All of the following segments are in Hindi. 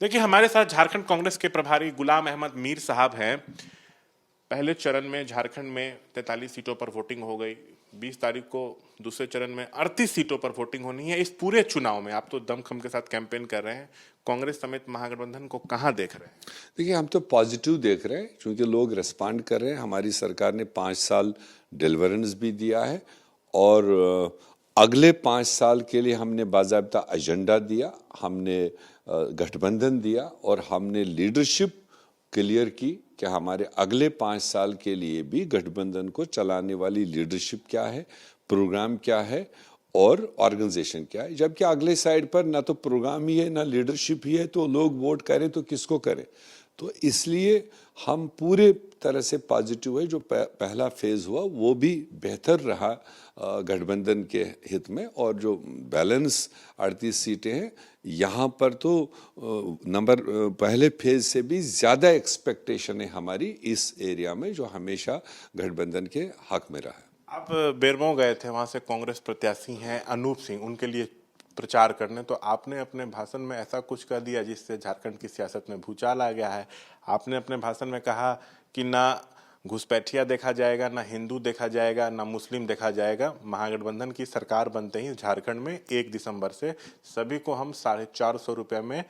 देखिए, हमारे साथ झारखंड कांग्रेस के प्रभारी गुलाम अहमद मीर साहब हैं। पहले चरण में झारखंड में 43 सीटों पर वोटिंग हो गई। 20 तारीख को दूसरे चरण में 38 सीटों पर वोटिंग होनी है। इस पूरे चुनाव में आप तो दमखम के साथ कैंपेन कर रहे हैं, कांग्रेस समेत महागठबंधन को कहां देख रहे हैं? देखिए, हम तो पॉजिटिव देख रहे हैं क्योंकि लोग रिस्पांड कर रहे हैं। हमारी सरकार ने 5 साल डिलीवरेंस भी दिया है और अगले 5 साल के लिए हमने बाकायदा एजेंडा दिया, हमने गठबंधन दिया और हमने लीडरशिप क्लियर की कि हमारे अगले 5 साल के लिए भी गठबंधन को चलाने वाली लीडरशिप क्या है, प्रोग्राम क्या है और ऑर्गेनाइजेशन क्या है। जबकि अगले साइड पर ना तो प्रोग्राम ही है ना लीडरशिप ही है, तो लोग वोट करें तो किसको करें। तो इसलिए हम पूरे तरह से पॉजिटिव है। जो पहला फेज हुआ वो भी बेहतर रहा गठबंधन के हित में, और जो बैलेंस 38 सीटें हैं यहाँ पर तो पहले फेज से भी ज़्यादा एक्सपेक्टेशन है हमारी इस एरिया में, जो हमेशा गठबंधन के हक में रहा है। आप बेरमो गए थे, वहां से कांग्रेस प्रत्याशी हैं अनूप सिंह, उनके लिए प्रचार करने, तो आपने अपने भाषण में ऐसा कुछ कह दिया जिससे झारखंड की सियासत में भूचाल आ गया है। आपने अपने भाषण में कहा कि ना घुसपैठिया देखा जाएगा, ना हिंदू देखा जाएगा, ना मुस्लिम देखा जाएगा। महागठबंधन की सरकार बनते ही झारखंड में 1 दिसंबर से सभी को हम 450 रुपये में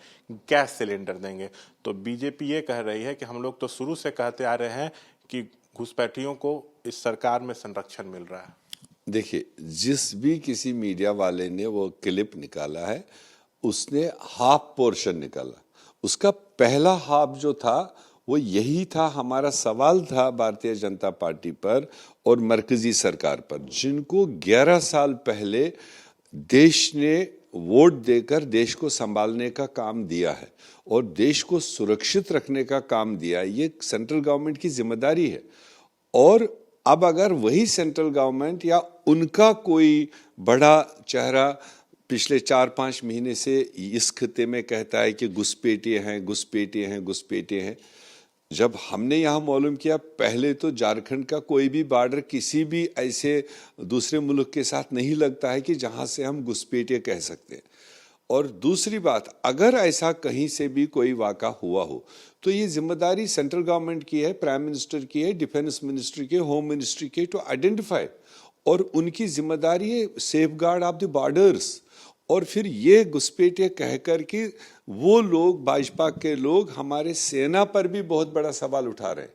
गैस सिलेंडर देंगे। तो बीजेपी ये कह रही है कि हम लोग तो शुरू से कहते आ रहे हैं कि घुसपैठियों को इस सरकार में संरक्षण मिल रहा है। देखिए, जिस भी किसी मीडिया वाले ने वो क्लिप निकाला है उसने हाफ पोर्शन निकाला। उसका पहला हाफ जो था वो यही था। हमारा सवाल था भारतीय जनता पार्टी पर और मरकजी सरकार पर, जिनको 11 साल पहले देश ने वोट देकर देश को संभालने का काम दिया है और देश को सुरक्षित रखने का काम दिया है। ये सेंट्रल गवर्नमेंट की जिम्मेदारी है। और अब अगर वही सेंट्रल गवर्नमेंट या उनका कोई बड़ा चेहरा पिछले 4-5 महीने से इस खिते में कहता है कि घुसपैठिए हैं, घुसपैठिए हैं, घुसपैठिए हैं, जब हमने यहाँ मालूम किया पहले तो झारखंड का कोई भी बॉर्डर किसी भी ऐसे दूसरे मुल्क के साथ नहीं लगता है कि जहाँ से हम घुसपैठिए कह सकते हैं। और दूसरी बात, अगर ऐसा कहीं से भी कोई वाक़ा हुआ हो तो ये जिम्मेदारी सेंट्रल गवर्नमेंट की है, प्राइम मिनिस्टर की है, डिफेंस मिनिस्ट्री की, होम मिनिस्ट्री की, टू आइडेंटिफाई। और उनकी जिम्मेदारी है safe guard of the borders. और फिर ये घुसपैठिए कह कर कि वो लोग, भाजपा के लोग, हमारे सेना पर भी बहुत बड़ा सवाल उठा रहे हैं,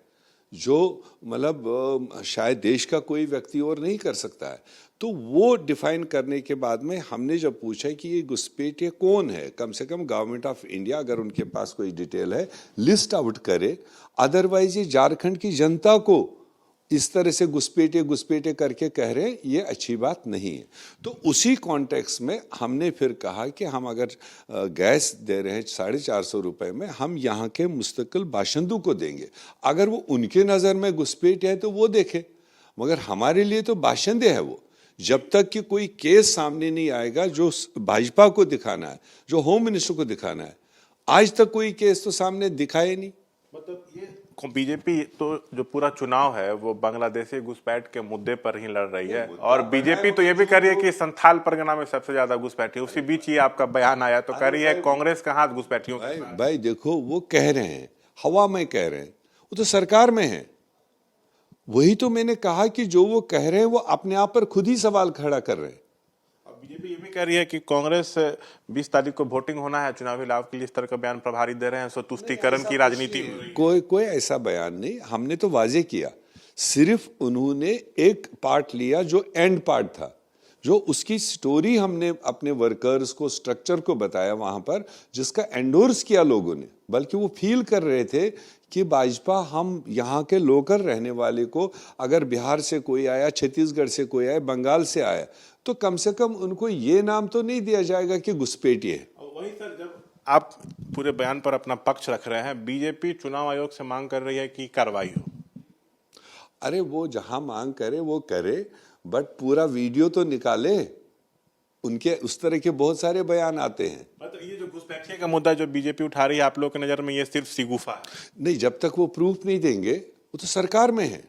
जो मतलब शायद देश का कोई व्यक्ति और नहीं कर सकता है। तो वो डिफाइन करने के बाद में हमने जब पूछा कि ये घुसपैठिए कौन है, कम से कम गवर्नमेंट ऑफ इंडिया अगर उनके पास कोई डिटेल है लिस्ट आउट करे। अदरवाइज ये झारखंड की जनता को इस तरह से घुसपैठिए करके कह रहे हैं, ये अच्छी बात नहीं है। तो उसी कॉन्टेक्स्ट में हमने फिर कहा कि हम अगर गैस दे रहे हैं 450 रुपये में, हम यहाँ के मुस्तकिल बाशिंदों को देंगे। अगर वो उनके नज़र में घुसपैठिए है तो वो देखे, मगर हमारे लिए तो बाशिंदे है वो। जब तक कि कोई केस सामने नहीं आएगा जो भाजपा को दिखाना है, जो होम मिनिस्टर को दिखाना है, आज तक कोई केस तो सामने दिखाए नहीं। मतलब ये बीजेपी तो जो पूरा चुनाव है वो बांग्लादेशी घुसपैठ के मुद्दे पर ही लड़ रही है, और बीजेपी तो ये भी कह रही है कि संथाल परगना में सबसे ज्यादा घुसपैठी। उसी बीच ये आपका बयान आया तो कह रही है कांग्रेस का हाथ घुसपैठियों के साथ। भाई देखो, वो कह रहे हैं, हवा में कह रहे हैं, वो तो सरकार में है। वही तो मैंने कहा कि जो वो कह रहे हैं वो अपने आप पर खुद ही सवाल खड़ा कर रहे हैं। बीजेपी ये भी कह रही है कि कांग्रेस 20 तारीख को वोटिंग होना है, चुनावी लाभ के लिए इस तरह का बयान प्रभारी दे रहे हैं, सो तुष्टीकरण की राजनीति। कोई ऐसा बयान नहीं, हमने तो वाजे किया। सिर्फ उन्होंने एक पार्ट लिया जो एंड पार्ट था, जो उसकी स्टोरी हमने अपने वर्कर्स को, स्ट्रक्चर को बताया वहां पर, जिसका एंडोर्स किया लोगों ने। बल्कि वो फील कर रहे थे कि भाजपा हम यहाँ के लोकल रहने वाले को, अगर बिहार से कोई आया, छत्तीसगढ़ से कोई आया, बंगाल से आया, तो कम से कम उनको ये नाम तो नहीं दिया जाएगा कि घुसपैठिए है। वही सर, जब आप पूरे बयान पर अपना पक्ष रख रहे हैं, बीजेपी चुनाव आयोग से मांग कर रही है कि कार्रवाई हो। अरे वो जहां मांग करे वो करे, बट पूरा वीडियो तो निकाले। उनके उस तरह के बहुत सारे बयान आते हैं। मतलब ये जो घुसपैठिए का मुद्दा जो बीजेपी उठा रही है, आप लोग की नजर में ये सिर्फ सिगुफा है? नहीं, जब तक वो प्रूफ नहीं देंगे, वो तो सरकार में है।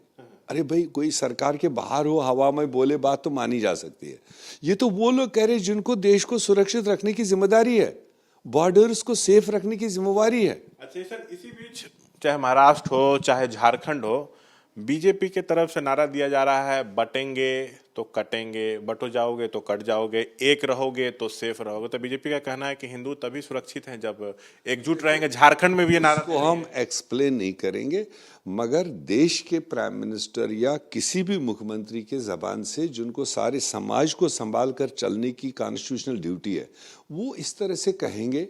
अरे भाई, कोई सरकार के बाहर हो, हवा में बोले बात तो मानी जा सकती है। ये तो वो लोग कह रहे हैं जिनको देश को सुरक्षित रखने की जिम्मेदारी है, बॉर्डर्स को सेफ रखने की जिम्मेवारी है। अच्छा सर, इसी बीच चाहे महाराष्ट्र हो चाहे झारखंड हो, बीजेपी के तरफ से नारा दिया जा रहा है बटेंगे तो कटेंगे, बटो जाओगे तो कट जाओगे, एक रहोगे तो सेफ रहोगे। तो बीजेपी का कहना है कि हिंदू तभी सुरक्षित हैं जब एकजुट रहेंगे। झारखंड में भी ये नारा को हम एक्सप्लेन नहीं करेंगे, मगर देश के प्राइम मिनिस्टर या किसी भी मुख्यमंत्री के जबान से जिनको सारे समाज को संभाल कर चलने की कॉन्स्टिट्यूशनल ड्यूटी है, वो इस तरह से कहेंगे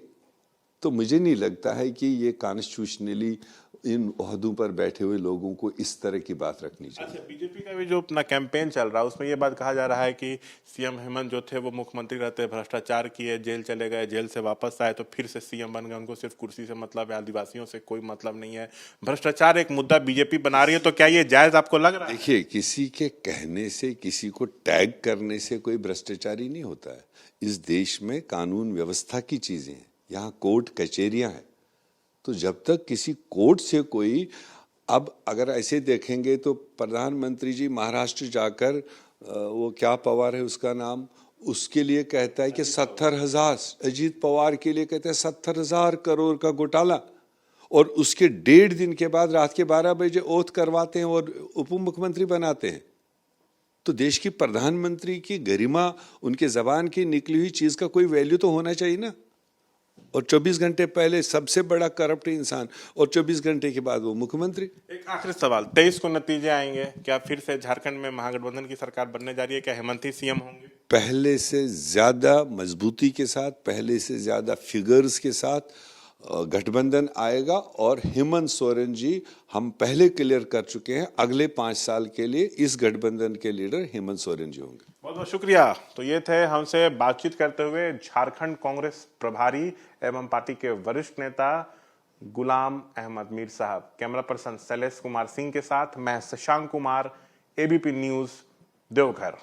तो मुझे नहीं लगता है कि ये कॉन्स्टिट्यूशनली इन ओहदों पर बैठे हुए लोगों को इस तरह की बात रखनी चाहिए। अच्छा, बीजेपी का भी जो अपना कैंपेन चल रहा है उसमें ये बात कहा जा रहा है कि सीएम हेमंत जो थे वो मुख्यमंत्री रहते, भ्रष्टाचार किए, जेल चले गए, जेल से वापस आए तो फिर से सीएम बन गए, उनको सिर्फ कुर्सी से मतलब है, आदिवासियों से कोई मतलब नहीं है। भ्रष्टाचार एक मुद्दा बीजेपी बना रही है, तो क्या ये जायज आपको लग रहा है? देखिए, किसी के कहने से, किसी को टैग करने से कोई भ्रष्टाचारी नहीं होता है। इस देश में कानून व्यवस्था की चीजें हैं, यहाँ कोर्ट कचहरियां हैं, तो जब तक किसी कोर्ट से कोई, अब अगर ऐसे देखेंगे तो प्रधानमंत्री जी महाराष्ट्र जाकर वो क्या पवार है उसका नाम, उसके लिए कहता है कि 70,000, अजीत पवार के लिए कहता है 70,000 करोड़ का घोटाला, और उसके 1.5 दिन के बाद रात के 12 बजे ओथ करवाते हैं और उप मुख्यमंत्री बनाते हैं। तो देश की प्रधानमंत्री की गरिमा, उनके जबान की निकली हुई चीज का कोई वैल्यू तो होना चाहिए ना। और 24 घंटे पहले सबसे बड़ा करप्ट इंसान, और 24 घंटे के बाद वो मुख्यमंत्री। एक आखिरी सवाल, 23 को नतीजे आएंगे, क्या फिर से झारखंड में महागठबंधन की सरकार बनने जा रही है? क्या हेमंत ही सीएम होंगे? पहले से ज्यादा मजबूती के साथ, पहले से ज्यादा फिगर्स के साथ गठबंधन आएगा, और हेमंत सोरेन जी हम पहले क्लियर कर चुके हैं, अगले 5 साल के लिए इस गठबंधन के लीडर हेमंत सोरेन जी होंगे। बहुत बहुत शुक्रिया। तो ये थे हमसे बातचीत करते हुए झारखंड कांग्रेस प्रभारी एवं पार्टी के वरिष्ठ नेता गुलाम अहमद मीर साहब। कैमरा पर्सन शैलेश कुमार सिंह के साथ मैं शशांक कुमार, एबीपी न्यूज, देवघर।